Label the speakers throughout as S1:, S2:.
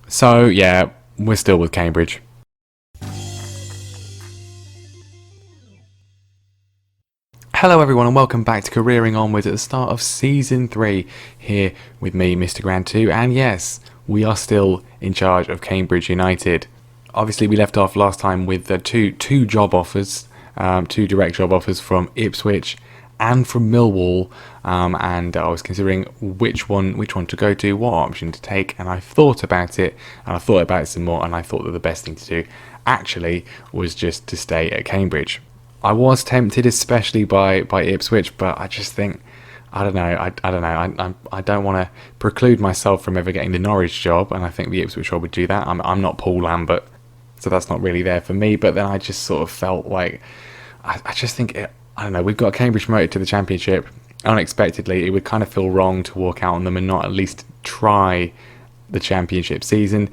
S1: So yeah, we're still with Cambridge. Hello everyone and welcome back to Careering Onwards at the start of Season 3, here with me, Mr. Grand 2, and yes, we are still in charge of Cambridge United. Obviously we left off last time with two job offers, two direct job offers from Ipswich and from Millwall, and I was considering which one to go to, what option to take, and I thought about it, and I thought about it some more, and I thought that the best thing to do actually was just to stay at Cambridge. I was tempted, especially by Ipswich, but I just think, I don't know. I don't want to preclude myself from ever getting the Norwich job, and I think the Ipswich job would do that. I'm not Paul Lambert, so that's not really there for me. But then I just sort of felt like, I just think, I don't know. We've got Cambridge promoted to the Championship unexpectedly. It would kind of feel wrong to walk out on them and not at least try the Championship season.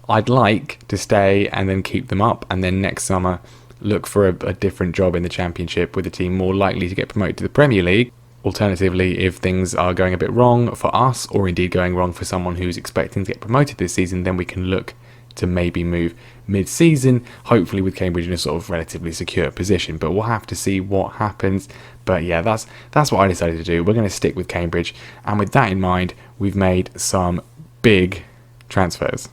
S1: I'd like to stay and then keep them up, and then next summer look for a different job in the Championship with a team more likely to get promoted to the Premier League. Alternatively, if things are going a bit wrong for us, or indeed going wrong for someone who's expecting to get promoted this season, then we can look to maybe move mid-season, hopefully with Cambridge in a sort of relatively secure position. But we'll have to see what happens. But yeah, that's what I decided to do. We're going to stick with Cambridge, and with that in mind, we've made some big transfers.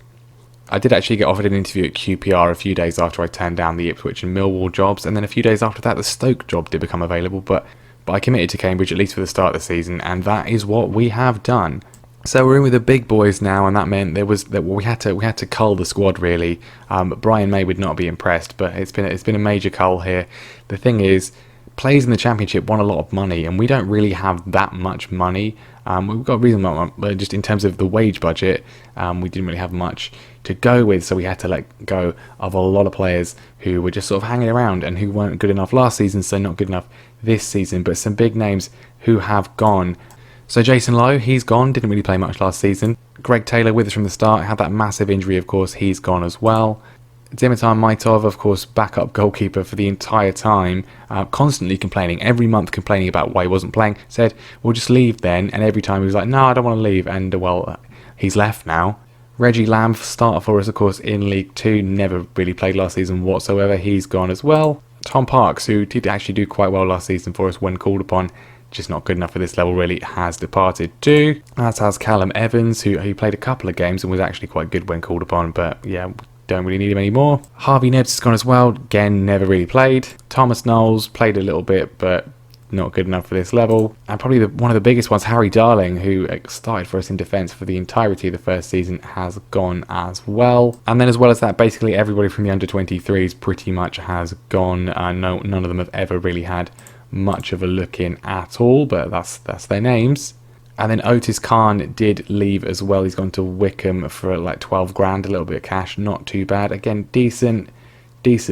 S1: I did actually get offered an interview at QPR a few days after I turned down the Ipswich and Millwall jobs, and then a few days after that the Stoke job did become available, but I committed to Cambridge at least for the start of the season, and that is what we have done. So we're in with the big boys now, and that meant we had to cull the squad really. Brian May would not be impressed, but it's been a major cull here. The thing is, players in the Championship want a lot of money, and we don't really have that much money. We've got a reasonable amount, just in terms of the wage budget, we didn't really have much to go with, so we had to let go of a lot of players who were just sort of hanging around and who weren't good enough last season, so not good enough this season. But some big names who have gone. So Jason Lowe, he's gone, didn't really play much last season. Greg Taylor with us from the start, had that massive injury, of course, he's gone as well. Dimitar Maitov, of course, backup goalkeeper for the entire time, constantly complaining, every month complaining about why he wasn't playing, said, we'll just leave then, and every time he was like, no, I don't want to leave, and well, he's left now. Reggie Lamb, starter for us, of course, in League Two, never really played last season whatsoever, he's gone as well. Tom Parks, who did actually do quite well last season for us when called upon, just not good enough for this level really, has departed too. As has Callum Evans, who played a couple of games and was actually quite good when called upon, but yeah, don't really need him anymore. Harvey Nebbs has gone as well, again, never really played. Thomas Knowles played a little bit, but not good enough for this level. And probably one of the biggest ones, Harry Darling, who started for us in defence for the entirety of the first season, has gone as well. And then as well as that, basically everybody from the under-23s pretty much has gone. None of them have ever really had much of a look in at all, but that's their names. And then Otis Khan did leave as well. He's gone to Wickham for like 12 grand, a little bit of cash, not too bad. Again, decent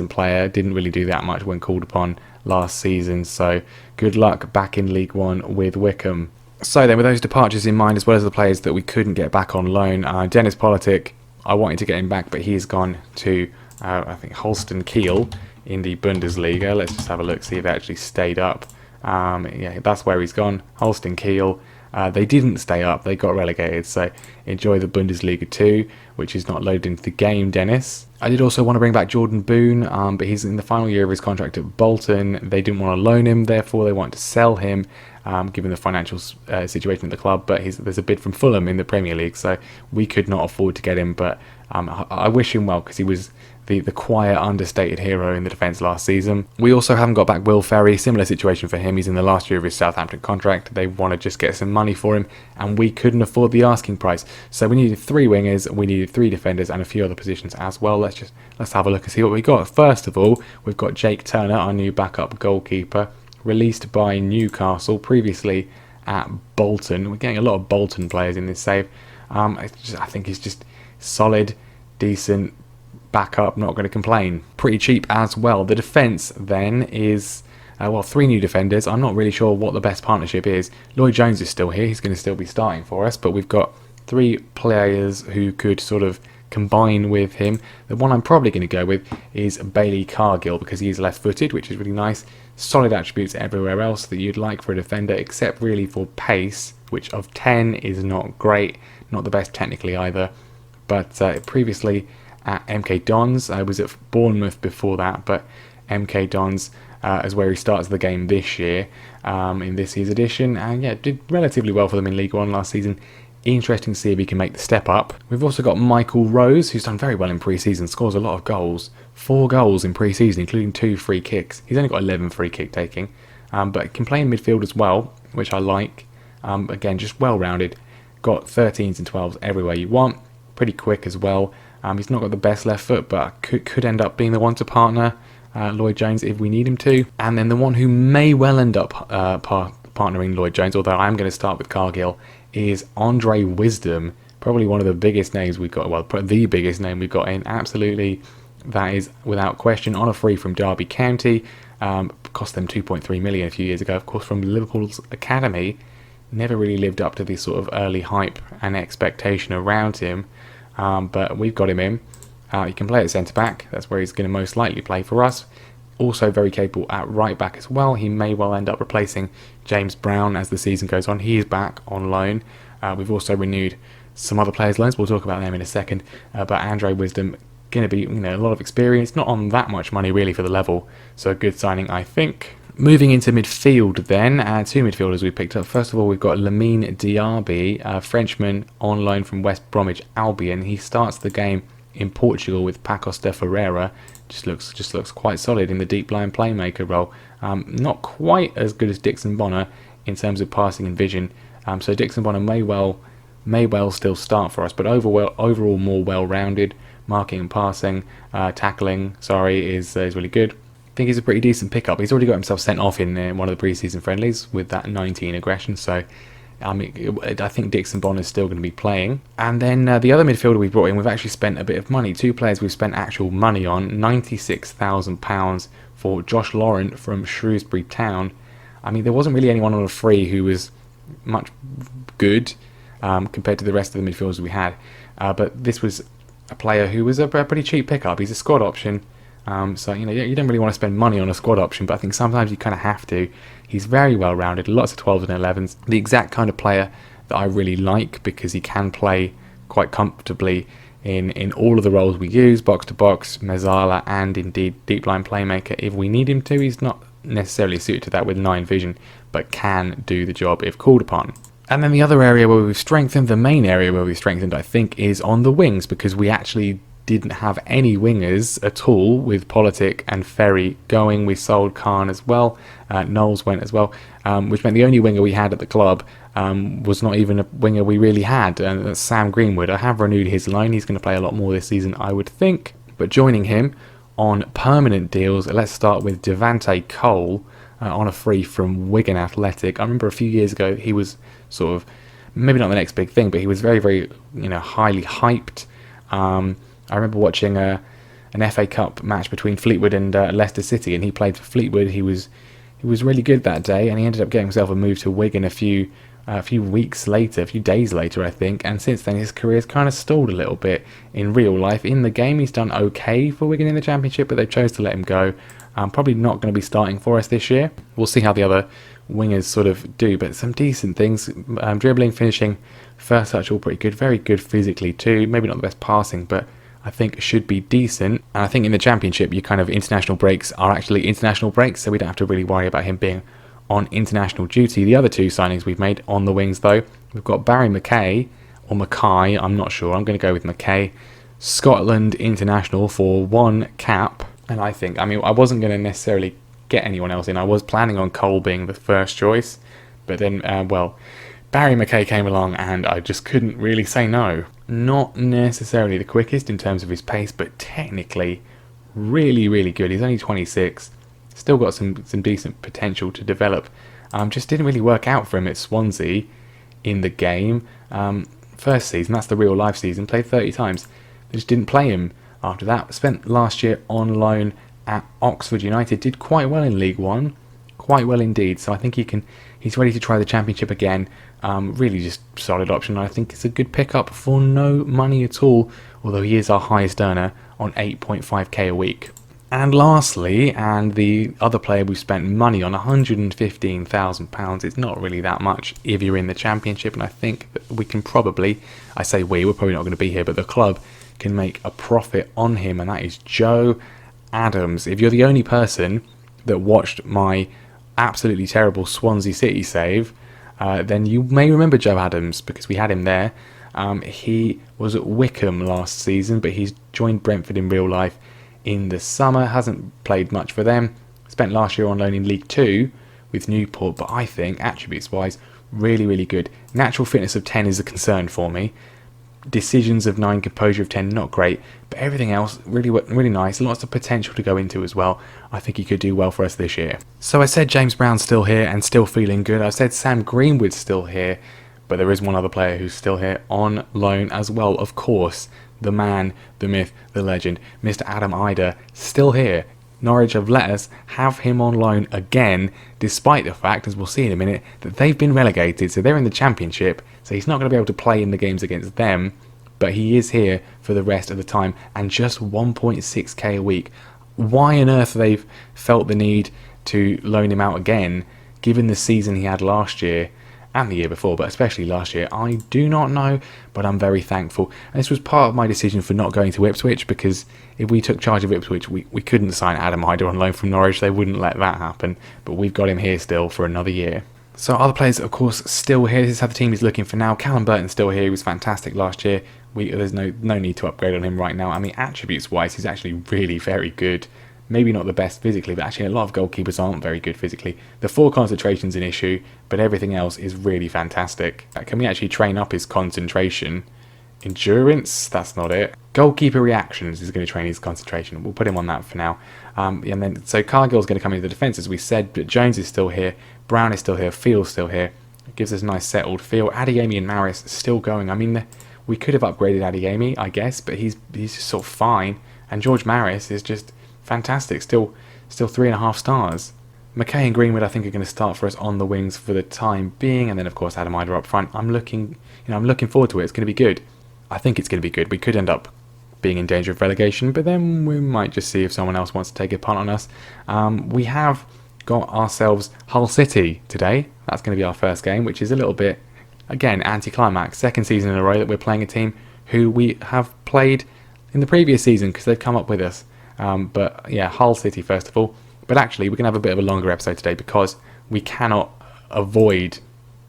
S1: player, didn't really do that much when called upon last season, so good luck back in League One with Wickham. So then with those departures in mind, as well as the players that we couldn't get back on loan, Dennis Politic, I wanted to get him back, but he's gone to I think Holstein Kiel in the Bundesliga. Let's just have a look, see if it actually stayed up. Yeah, that's where he's gone, Holstein Kiel. They didn't stay up, they got relegated, so enjoy the Bundesliga 2, which is not loaded into the game, Dennis. I did also want to bring back Jordan Boone, but he's in the final year of his contract at Bolton. They didn't want to loan him, therefore they wanted to sell him, given the financial situation at the club, but there's a bid from Fulham in the Premier League, so we could not afford to get him, but I wish him well, because he was the quiet, understated hero in the defence last season. We also haven't got back Will Ferry, similar situation for him. He's in the last year of his Southampton contract. They want to just get some money for him, and we couldn't afford the asking price. So we needed 3 wingers, we needed 3 defenders, and a few other positions as well. Let's have a look and see what we got. First of all, we've got Jake Turner, our new backup goalkeeper, released by Newcastle, previously at Bolton. We're getting a lot of Bolton players in this save. I think he's just solid, decent backup, not going to complain. Pretty cheap as well. The defence then is 3 new defenders. I'm not really sure what the best partnership is. Lloyd Jones is still here, he's going to still be starting for us, but we've got 3 players who could sort of combine with him. The one I'm probably going to go with is Bailey Cargill, because he's left-footed, which is really nice. Solid attributes everywhere else that you'd like for a defender, except really for pace, which of 10 is not great, not the best technically either. but previously at MK Dons. I was at Bournemouth before that, but MK Dons is where he starts the game this year, in this year's edition, and yeah, did relatively well for them in League One last season. Interesting to see if he can make the step up. We've also got Michael Rose, who's done very well in pre-season, scores a lot of goals. 4 goals in pre-season, including 2 free kicks. He's only got 11 free kick taking, but can play in midfield as well, which I like. Again, just well-rounded. Got 13s and 12s everywhere you want. Pretty quick as well. He's not got the best left foot, but could end up being the one to partner Lloyd Jones if we need him to. And then the one who may well end up partnering Lloyd Jones, although I'm going to start with Cargill, is Andre Wisdom. Probably one of the biggest names we've got, well, the biggest name we've got in. Absolutely, that is without question. On a free from Derby County. Cost them 2.3 million a few years ago, of course, from Liverpool's academy. Never really lived up to the sort of early hype and expectation around him. But we've got him in. He can play at centre-back. That's where he's going to most likely play for us. Also very capable at right-back as well. He may well end up replacing James Brown as the season goes on. He is back on loan. We've also renewed some other players' loans. We'll talk about them in a second. But Andre Wisdom, going to be a lot of experience. Not on that much money really for the level. So a good signing, I think. Moving into midfield then, 2 midfielders we picked up. First of all, we've got Lamine Diaby, a Frenchman on loan from West Bromwich Albion. He starts the game in Portugal with Pacos de Ferreira. Just looks quite solid in the deep line playmaker role. Not quite as good as Dixon Bonner in terms of passing and vision. So Dixon Bonner may well still start for us, but overall more well-rounded. Marking and passing, tackling, is really good. I think he's a pretty decent pickup. He's already got himself sent off in one of the pre-season friendlies with that 19 aggression, so I think Dixon Bonner is still going to be playing. And then the other midfielder we brought in, we've actually spent a bit of money. 2 players we've spent actual money on. £96,000 for Josh Laurent from Shrewsbury Town. There wasn't really anyone on a free who was much good compared to the rest of the midfielders we had. But this was a player who was a pretty cheap pickup. He's a squad option. So you don't really want to spend money on a squad option, but I think sometimes you kind of have to. He's very well rounded, lots of 12s and 11s, the exact kind of player that I really like because he can play quite comfortably in all of the roles we use, box to box, mezzala, and indeed deep line playmaker if we need him to. He's not necessarily suited to that with 9 vision, but can do the job if called upon. And then the other area where we've strengthened, the main area where we've strengthened, I think, is on the wings, because we actually didn't have any wingers at all with Politic and Ferry going. We sold Khan as well. Knowles went as well, which meant the only winger we had at the club was not even a winger we really had. That's Sam Greenwood. I have renewed his loan. He's going to play a lot more this season, I would think. But joining him on permanent deals, let's start with Devante Cole on a free from Wigan Athletic. I remember a few years ago he was sort of, maybe not the next big thing, but he was very, very highly hyped. I remember watching an FA Cup match between Fleetwood and Leicester City, and he played for Fleetwood. He was really good that day, and he ended up getting himself a move to Wigan a few weeks later, a few days later, I think. And since then, his career's kind of stalled a little bit in real life. In the game, he's done okay for Wigan in the Championship, but they chose to let him go. Probably not going to be starting for us this year. We'll see how the other wingers sort of do, but some decent things. Dribbling, finishing, first touch, all pretty good. Very good physically too. Maybe not the best passing, but I think should be decent. And I think in the Championship, your kind of international breaks are actually international breaks, so we don't have to really worry about him being on international duty. The other 2 signings we've made on the wings, though, we've got Barry Mackay, or Mackay, I'm not sure. I'm going to go with Mackay. Scotland international for 1 cap. And I think, I wasn't going to necessarily get anyone else in. I was planning on Cole being the first choice, but then, Barry Mackay came along and I just couldn't really say no. Not necessarily the quickest in terms of his pace, but technically really, really good. He's only 26, still got some decent potential to develop. Just didn't really work out for him at Swansea in the game. First season, that's the real life season, played 30 times. They just didn't play him after that. Spent last year on loan at Oxford United, did quite well in League One. Quite well indeed, so I think he's ready to try the Championship again. Really just solid option. I think it's a good pickup for no money at all, although he is our highest earner on 8.5k a week. And lastly, and the other player we've spent money on, £115,000. It's not really that much if you're in the Championship, and I think that we can probably, I say we're probably not going to be here, but the club can make a profit on him, and that is Joe Adams. If you're the only person that watched my absolutely terrible Swansea City save, then you may remember Joe Adams, because we had him there. He was at Wickham last season, but he's joined Brentford in real life in the summer. Hasn't played much for them. Spent last year on loan in League Two with Newport, but I think attributes wise really, really good. Natural fitness of 10 is a concern for me. Decisions of 9, composure of 10, not great, but everything else really, really nice. Lots of potential to go into as well. I think he could do well for us this year. So I said James Brown's still here and still feeling good. I said Sam Greenwood's still here, but there is one other player who's still here on loan as well. Of course, the man, the myth, the legend, Mr. Adam Idah, still here. Norwich have let us have him on loan again, despite the fact, as we'll see in a minute, that they've been relegated, so they're in the Championship, so he's not going to be able to play in the games against them, but he is here for the rest of the time, and just 1.6k a week. Why on earth they've felt the need to loan him out again, given the season he had last year, and the year before, but especially last year, I do not know, but I'm very thankful. And this was part of my decision for not going to Ipswich, because if we took charge of Ipswich, we couldn't sign Adam Idah on loan from Norwich. They wouldn't let that happen, but we've got him here still for another year. So other players, of course, still here. This is how the team is looking for now. Callum Burton's still here. He was fantastic last year. There's no need to upgrade on him right now. I mean, attributes-wise, he's actually really very good. Maybe not the best physically, but actually a lot of goalkeepers aren't very good physically. The 4 concentration's an issue, but everything else is really fantastic. Can we actually train up his concentration? Endurance? That's not it. Goalkeeper reactions is going to train his concentration. We'll put him on that for now. And then, so Cargill's going to come into the defence, as we said, but Jones is still here. Brown is still here. Field's still here. It gives us a nice settled feel. Adeyemi and Maris still going. I mean, we could have upgraded Adeyemi, I guess, but he's just sort of fine. And George Maris is just fantastic, still 3.5 stars. McKay and Greenwood, I think, are going to start for us on the wings for the time being, and then of course Adam Idah up front. I'm looking forward to it. It's going to be good. I think it's going to be good. We could end up being in danger of relegation, but then we might just see if someone else wants to take a punt on us. We have got ourselves Hull City today. That's going to be our first game, which is a little bit, again, anticlimax. Second season in a row that we're playing a team who we have played in the previous season because they've come up with us. But yeah, Hull City first of all. But actually, we're going to have a bit of a longer episode today because we cannot avoid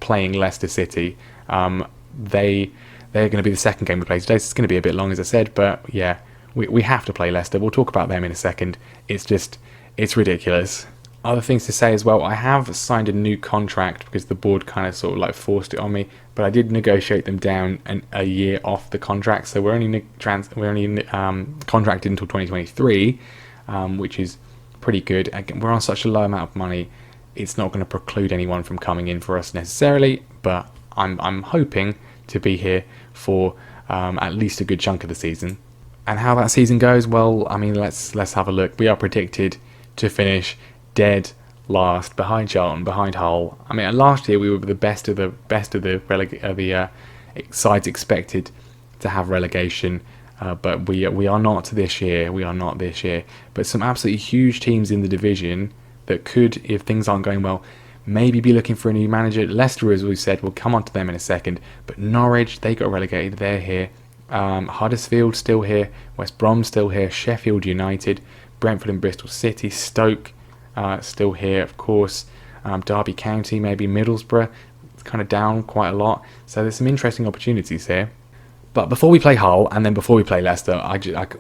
S1: playing Leicester City. They're going to be the second game we play today, so it's going to be a bit long, as I said. But yeah, we have to play Leicester. We'll talk about them in a second. It's ridiculous. Other things to say as well, I have signed a new contract because the board kind of sort of like forced it on me, but I did negotiate them down a year off the contract, so we're only contracted until 2023, which is pretty good. Again, we're on such a low amount of money, it's not going to preclude anyone from coming in for us necessarily, but I'm hoping to be here for at least a good chunk of the season. And how that season goes, well, I mean, let's have a look. We are predicted to finish dead last, behind Charlton, behind Hull. I mean, last year we were the best of the sides expected to have relegation, but we are not this year. We are not this year. But some absolutely huge teams in the division that could, if things aren't going well, maybe be looking for a new manager. Leicester, as we said, we'll come on to them in a second. But Norwich, they got relegated. They're here. Huddersfield still here. West Brom still here. Sheffield United, Brentford and Bristol City, Stoke. Still here, of course. Derby County, maybe Middlesbrough. It's kind of down quite a lot. So there's some interesting opportunities here. But before we play Hull and then before we play Leicester,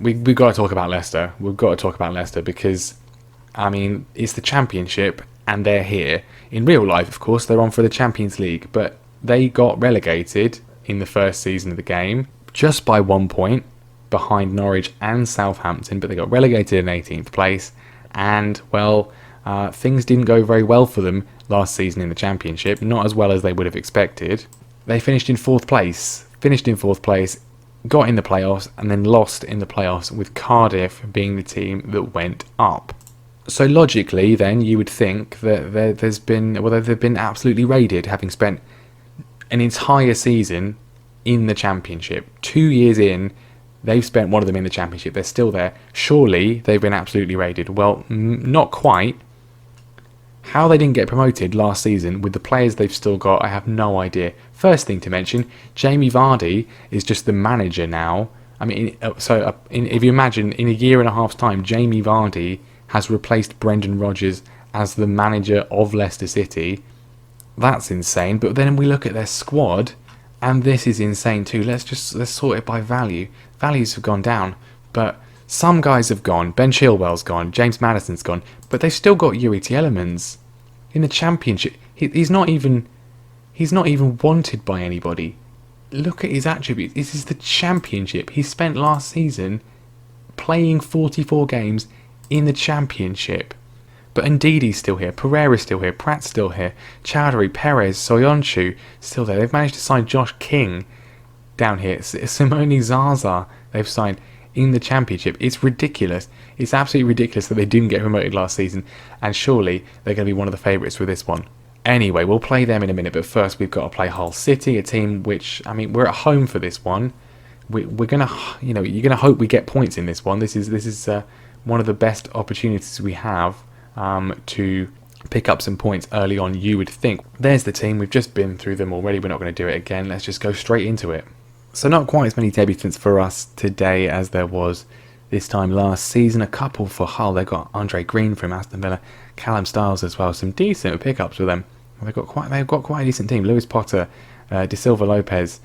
S1: we've got to talk about Leicester. We've got to talk about Leicester because, I mean, it's the Championship and they're here. In real life, of course, they're on for the Champions League. But they got relegated in the first season of the game just by 1 point behind Norwich and Southampton. But they got relegated in 18th place. And, well, things didn't go very well for them last season in the Championship, not as well as they would have expected. They finished in 4th place, got in the playoffs, and then lost in the playoffs, with Cardiff being the team that went up. So logically, then, you would think that they've been absolutely raided, having spent an entire season in the Championship. 2 years in, They've spent one of them in the Championship. They're still there. Surely they've been absolutely raided. Well, not quite. How they didn't get promoted last season with the players they've still got, I have no idea. First thing to mention, Jamie Vardy is just the manager now. I mean, if you imagine, in a year and a half's time, Jamie Vardy has replaced Brendan Rodgers as the manager of Leicester City. That's insane. But then we look at their squad, and this is insane too. Let's sort it by value. Values have gone down, but some guys have gone. Ben Chilwell's gone. James Maddison's gone. But they've still got Yuri Tielemans in the Championship. He's not even wanted by anybody. Look at his attributes. This is the Championship. He spent last season playing 44 games in the Championship. But Ndidi's still here. Pereira's still here. Pratt's still here. Chowdhury, Perez, Soyuncu still there. They've managed to sign Josh King down here. Simone Zaza they've signed in the Championship. It's ridiculous. It's absolutely ridiculous that they didn't get promoted last season, and surely they're going to be one of the favourites for this one. Anyway, we'll play them in a minute, but first we've got to play Hull City, a team which, I mean, we're at home for this one. We're gonna, you're gonna hope we get points in this one. This is one of the best opportunities we have to pick up some points early on. You would think. There's the team. We've just been through them already. We're not going to do it again. Let's just go straight into it. So not quite as many debutants for us today as there was this time last season. A couple for Hull. They've got Andre Green from Aston Villa, Callum Styles as well. Some decent pickups for them. They've got quite a decent team. Lewis Potter, De Silva Lopez,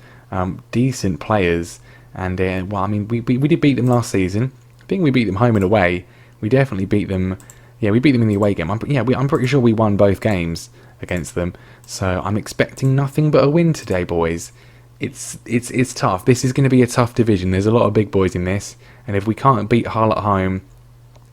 S1: decent players. And well, I mean, we did beat them last season. I think we beat them home and away. We definitely beat them. Yeah, we beat them in the away game. I'm pretty sure we won both games against them. So I'm expecting nothing but a win today, boys. It's tough. This is going to be a tough division. There's a lot of big boys in this, and if we can't beat Hull at home,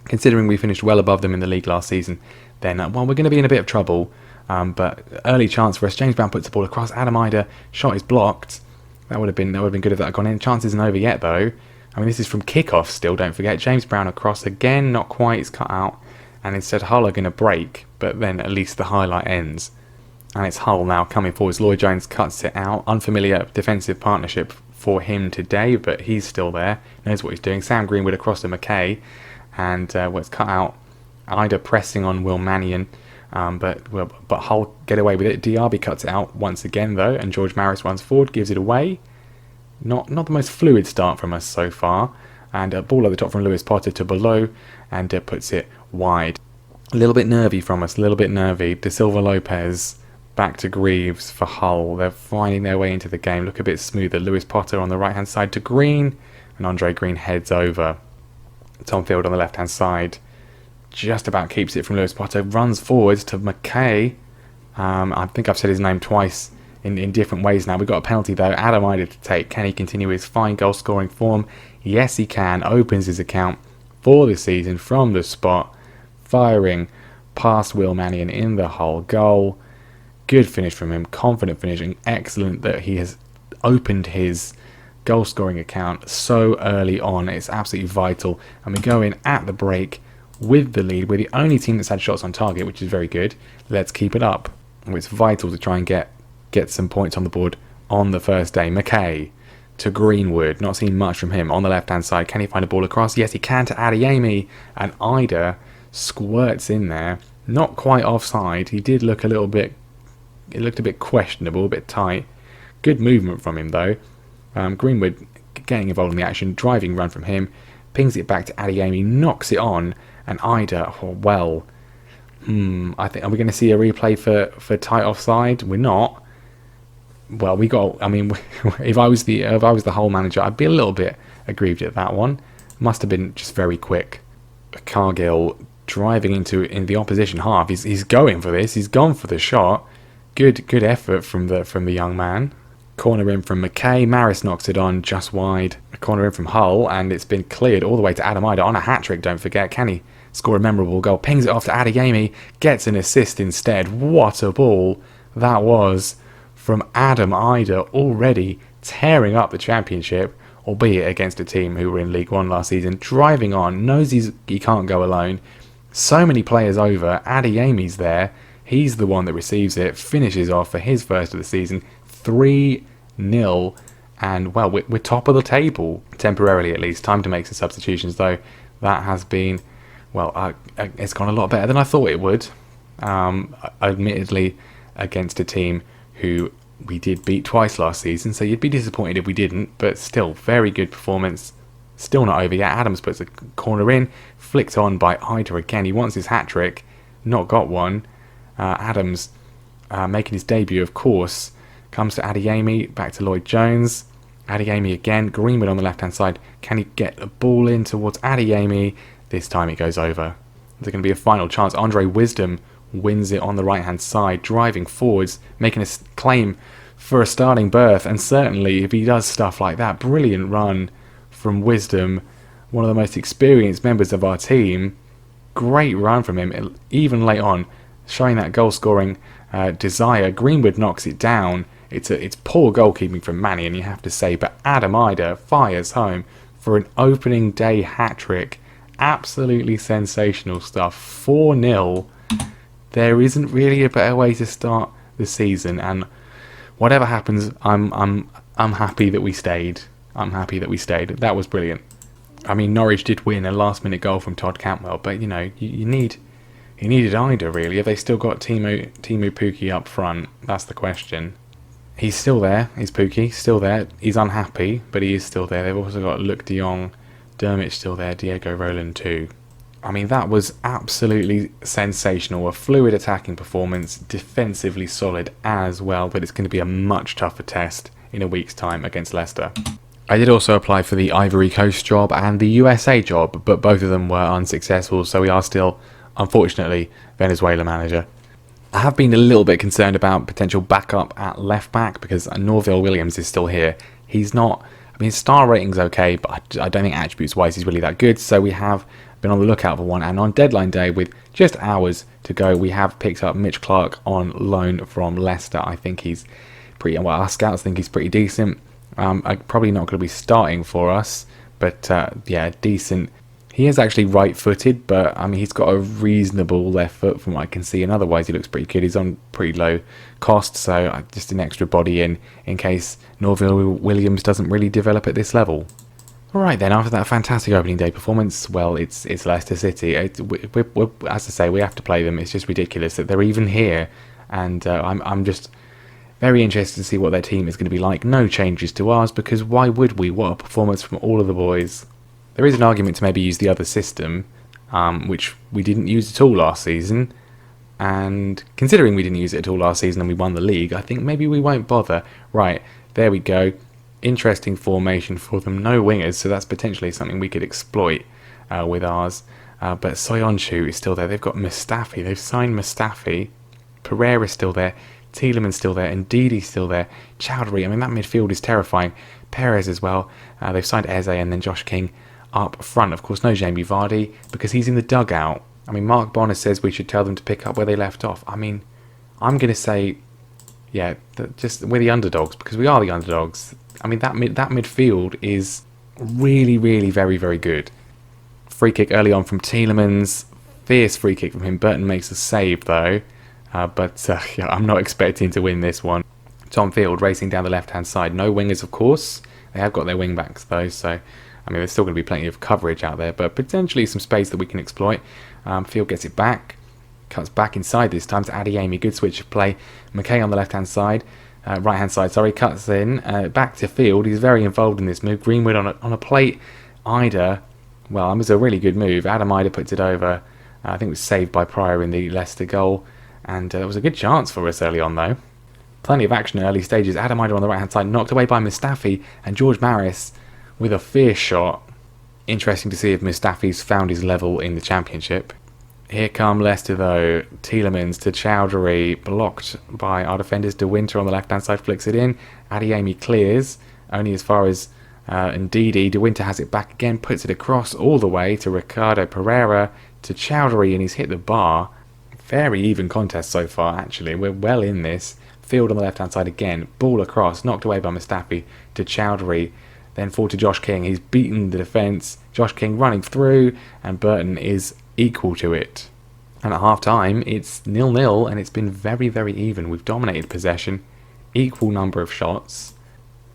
S1: considering we finished well above them in the league last season, then well, we're going to be in a bit of trouble. But early chance for us. James Brown puts the ball across. Adam Idah shot is blocked. That would have been good if that had gone in. Chance isn't over yet though. I mean, this is from kickoff still. Don't forget. James Brown across again. Not quite. It's cut out, and instead Hull are going to break. But then at least the highlight ends. And it's Hull now coming forwards. Lloyd Jones cuts it out. Unfamiliar defensive partnership for him today, but he's still there. Knows what he's doing. Sam Greenwood across to McKay. And it's cut out. Idah pressing on Will Mannion. But Hull get away with it. Diaby cuts it out once again, though. And George Maris runs forward, gives it away. Not the most fluid start from us so far. And a ball at the top from Lewis Potter to below. And puts it wide. A little bit nervy from us. A little bit nervy. De Silva Lopez. Back to Greaves for Hull. They're finding their way into the game. Look a bit smoother. Lewis Potter on the right hand side to Green, and Andre Green heads over. Tom Field on the left hand side just about keeps it from Lewis Potter. Runs forwards to McKay. I think I've said his name twice in different ways now. We've got a penalty though. Adam Idah to take. Can he continue his fine goal scoring form? Yes, he can. Opens his account for the season from the spot, firing past Will Mannion in the Hull goal. Good finish from him, confident finishing, excellent that he has opened his goal scoring account so early on. It's absolutely vital, and we go in at the break with the lead. We're the only team that's had shots on target, which is very good. Let's keep it up. It's vital to try and get some points on the board on the first day. McKay to Greenwood, not seeing much from him on the left hand side. Can he find a ball across? Yes, he can to Adeyemi, and Idah squirts in there. Not quite offside. He did look a little bit. It looked a bit questionable, a bit tight. Good movement from him though. Greenwood getting involved in the action, driving run from him, pings it back to Adeyemi, knocks it on, and Idah, I think, are we going to see a replay for tight offside? We're not. Well, if I was the Hull manager, I'd be a little bit aggrieved at that one. Must have been just very quick. Cargill driving in the opposition half. He's going for this. He's gone for the shot. Good effort from the young man. Corner in from McKay. Maris knocks it on just wide. A corner in from Hull, and it's been cleared all the way to Adam Idah on a hat-trick, don't forget. Can he score a memorable goal? Pings it off to Adeyemi. Gets an assist instead. What a ball that was from Adam Idah, already tearing up the Championship, albeit against a team who were in League One last season. Driving on. Knows he can't go alone. So many players over. Adeyemi's there. He's the one that receives it, finishes off for his first of the season, 3-0, And, well, we're top of the table, temporarily at least. Time to make some substitutions, though. That has been, well, it's gone a lot better than I thought it would. Admittedly, against a team who we did beat twice last season, so you'd be disappointed if we didn't, but still, very good performance. Still not over yet. Adams puts a corner in, flicked on by Ida again. He wants his hat-trick, not got one. Adams making his debut, of course, comes to Adeyemi, back to Lloyd Jones. Adeyemi again, Greenwood on the left-hand side. Can he get the ball in towards Adeyemi? This time it goes over. There's going to be a final chance. Andre Wisdom wins it on the right-hand side, driving forwards, making a claim for a starting berth. And certainly, if he does stuff like that, brilliant run from Wisdom, one of the most experienced members of our team. Great run from him, even late on, showing that goal-scoring desire. Greenwood knocks it down. It's poor goalkeeping from Mannion, you have to say, but Adam Ida fires home for an opening day hat-trick. Absolutely sensational stuff. 4-0. There isn't really a better way to start the season, and whatever happens, I'm happy that we stayed. I'm happy that we stayed. That was brilliant. I mean, Norwich did win a last-minute goal from Todd Cantwell, but you know, you needed Ida really. Have they still got Timu Pukki up front? That's the question. He's still there, is Pukki, still there. He's unhappy, but he is still there. They've also got Luke de Jong, Dermot still there, Diego Roland too. I mean, that was absolutely sensational. A fluid attacking performance, defensively solid as well, but it's going to be a much tougher test in a week's time against Leicester. I did also apply for the Ivory Coast job and the USA job, but both of them were unsuccessful, so we are still, unfortunately, Venezuela manager. I have been a little bit concerned about potential backup at left back because Norville Williams is still here. He's not, I mean, his star rating's okay, but I don't think attributes wise he's really that good, so we have been on the lookout for one, and on deadline day with just hours to go, we have picked up Mitch Clark on loan from Leicester. I think he's pretty, well, our scouts think he's pretty decent. Probably not going to be starting for us, but yeah, decent. He is actually right-footed, but I mean, he's got a reasonable left foot from what I can see, and otherwise he looks pretty good. He's on pretty low cost, so just an extra body in case Norville Williams doesn't really develop at this level. Alright then, after that fantastic opening day performance, well, it's Leicester City. As I say, we have to play them. It's just ridiculous that they're even here, and I'm just very interested to see what their team is going to be like. No changes to ours, because why would we? What a performance from all of the boys. There is an argument to maybe use the other system, which we didn't use at all last season. And considering we didn't use it at all last season and we won the league, I think maybe we won't bother. Right, there we go. Interesting formation for them. No wingers, so that's potentially something we could exploit with ours. But Soyuncu is still there. They've got Mustafi. They've signed Mustafi. Pereira's still there. Tielemans still there. And Ndidi's still there. Chowdhury, I mean, that midfield is terrifying. Perez as well. They've signed Eze and then Josh King up front. Of course, no Jamie Vardy because he's in the dugout. I mean, Mark Bonner says we should tell them to pick up where they left off. I mean, I'm going to say, yeah, just we're the underdogs because we are the underdogs. I mean, that midfield is really, really very, very good. Free kick early on from Tielemans. Fierce free kick from him. Burton makes a save though. But yeah, I'm not expecting to win this one. Tom Field racing down the left-hand side. No wingers, of course. They have got their wing-backs though, so I mean, there's still going to be plenty of coverage out there, but potentially some space that we can exploit. Field gets it back. Cuts back inside this time to Adeyemi. Good switch of play. McKay on the left-hand side. Right-hand side, sorry. Cuts in. Back to Field. He's very involved in this move. Greenwood on a plate. Ida. Well, it was a really good move. Adam Ida puts it over. I think it was saved by Pryor in the Leicester goal. And it was a good chance for us early on, though. Plenty of action in early stages. Adam Ida on the right-hand side. Knocked away by Mustafi. And George Maris with a fierce shot. Interesting to see if Mustafi's found his level in the Championship. Here come Leicester though. Tielemans to Chowdhury, blocked by our defenders. De Winter on the left hand side flicks it in. Adeyemi clears, only as far as Ndidi. De Winter has it back again, puts it across all the way to Ricardo Pereira, to Chowdhury, and he's hit the bar. Very even contest so far actually, we're well in this. Field on the left hand side again, ball across, knocked away by Mustafi to Chowdhury. Then forward to Josh King, he's beaten the defence. Josh King running through, and Burton is equal to it. And at half time it's 0-0 and it's been very, very even. We've dominated possession, equal number of shots,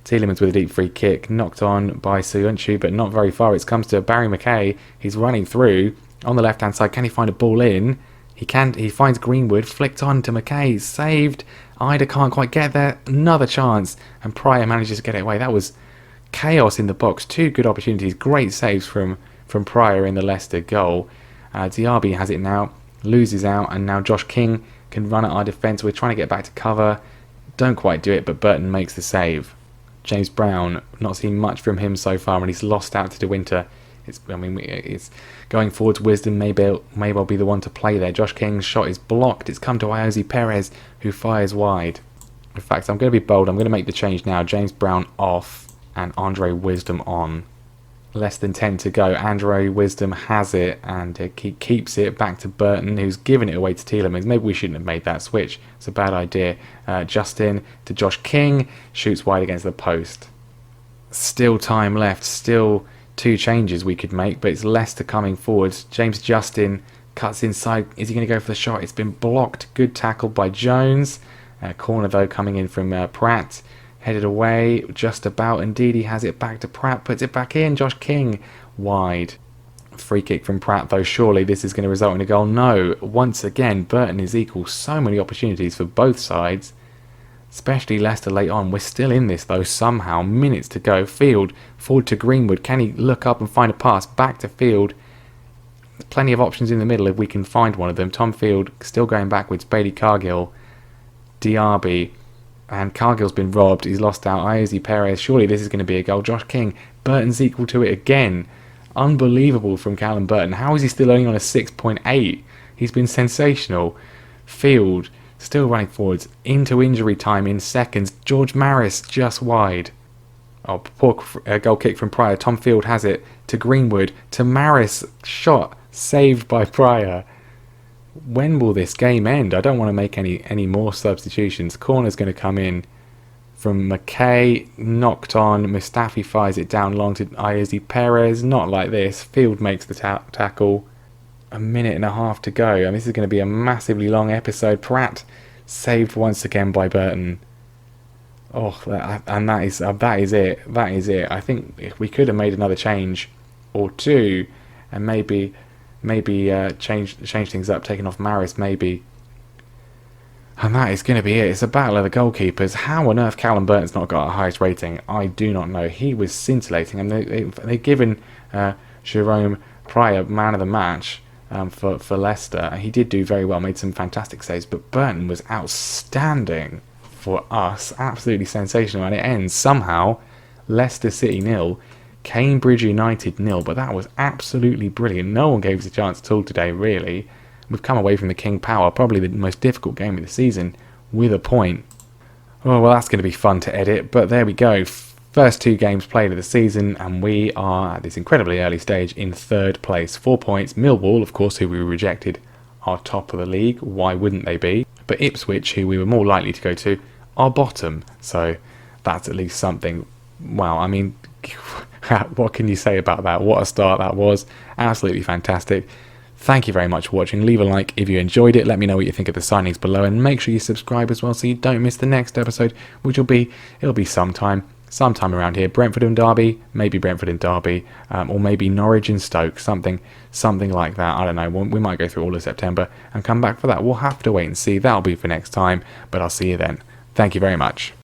S1: Tielemans with a deep free kick, knocked on by Suyuncu, but not very far. It comes to Barry McKay. He's running through on the left-hand side. Can he find a ball in? He can. He finds Greenwood, flicked on to McKay, saved. Ida can't quite get there. Another chance, and Pryor manages to get it away. That was chaos in the box. Two good opportunities. Great saves from Pryor in the Leicester goal. Diaby has it now, loses out, and now Josh King can run at our defence. We're trying to get back to cover. Don't quite do it, but Burton makes the save. James Brown, not seen much from him so far, and he's lost out to De Winter. It's going forwards. Wisdom may well be the one to play there. Josh King's shot is blocked. It's come to Iosi Perez, who fires wide. In fact, I'm going to be bold. I'm going to make the change now. James Brown off and Andre Wisdom on. Less than 10 to go. Andre Wisdom has it, and he keeps it back to Burton, who's given it away to Tielemans. Maybe we shouldn't have made that switch. It's a bad idea. Justin to Josh King. Shoots wide against the post. Still time left. Still 2 changes we could make, but it's Leicester coming forwards. James Justin cuts inside. Is he going to go for the shot? It's been blocked. Good tackle by Jones. Corner though coming in from Pratt. Headed away just about. Indeed, he has it back to Pratt. Puts it back in. Josh King wide. Free kick from Pratt though. Surely this is going to result in a goal. No. Once again, Burton is equal. So many opportunities for both sides. Especially Leicester late on. We're still in this though somehow. Minutes to go. Field forward to Greenwood. Can he look up and find a pass? Back to Field. Plenty of options in the middle if we can find one of them. Tom Field still going backwards. Bailey Cargill. Diaby. And Cargill's been robbed. He's lost out. Iosi Perez. Surely this is going to be a goal. Josh King. Burton's equal to it again. Unbelievable from Callum Burton. How is he still only on a 6.8? He's been sensational. Field. Still running forwards into injury time in seconds. George Maris just wide. Oh, poor goal kick from Pryor. Tom Field has it to Greenwood. To Maris. Shot saved by Pryor. When will this game end? I don't want to make any more substitutions. Corner's going to come in from McKay. Knocked on. Mustafi fires it down long to Iosi Perez. Not like this. Field makes the tackle. A minute and a half to go. And this is going to be a massively long episode. Pratt saved once again by Burton. Oh, and that is it. That is it. I think if we could have made another change or two, and maybe change things up, taking off Maris maybe. And that is going to be it. It's a battle of the goalkeepers. How on earth Callum Burton's not got our highest rating, I do not know. He was scintillating, and they've given Jerome Pryor man of the match. For Leicester. He did do very well, made some fantastic saves, but Burton was outstanding for us, absolutely sensational, and it ends somehow Leicester City 0, Cambridge United 0, but that was absolutely brilliant. No one gave us a chance at all today, really. We've come away from the King Power, probably the most difficult game of the season, with a point. Oh, well, that's going to be fun to edit, but there we go. First 2 games played of the season, and we are at this incredibly early stage in 3rd place. 4 points. Millwall, of course, who we rejected, are top of the league. Why wouldn't they be? But Ipswich, who we were more likely to go to, are bottom. So that's at least something. Wow, I mean, what can you say about that? What a start that was. Absolutely fantastic. Thank you very much for watching. Leave a like if you enjoyed it. Let me know what you think of the signings below, and make sure you subscribe as well so you don't miss the next episode, which it'll be sometime around here. Brentford and Derby, maybe Brentford and Derby, or maybe Norwich and Stoke, something like that. I don't know. We might go through all of September and come back for that. We'll have to wait and see. That'll be for next time, but I'll see you then. Thank you very much.